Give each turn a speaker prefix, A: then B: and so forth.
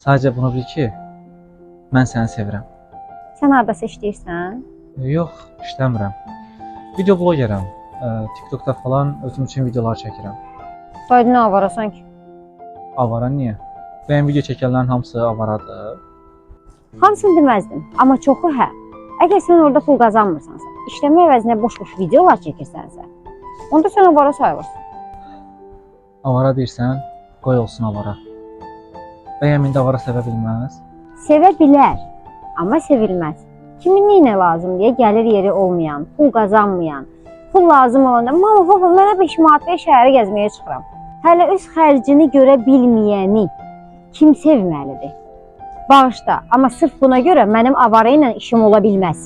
A: Sadəcə bunu bil ki, mən səni sevirəm.
B: Sən hardasa işləyirsən?
A: Yox, işləmirəm. Video blogerəm. TikTokda falan özüm üçün videolar çəkirəm.
B: Saydı nə avarasan ki?
A: Avara niyə? Bəyəm video çəkənlərin hamısı avaradır.
B: Hamısını deməzdim, amma çoxu hə. Əgər sən orada pul qazanmırsansa, işləmə əvəzinə boş-boş videolar çəkirsənsə, onda sən avara sayılırsın.
A: Avara deyirsən, qoy olsun avara. Bəyəm indi avara sevə bilməz?
B: Sevə bilər, amma sevilməz. Kimin neyinə lazım deyə gəlir yeri olmayan, pul qazanmayan, pul lazım olanda, mama baba mənə 5 manatlıya şəhəri gəzməyə çıxıram. Hələ öz xərcini görə bilməyəni kim sevməlidir? Bağışla, amma sırf buna görə mənim avara ilə işim ola bilməz.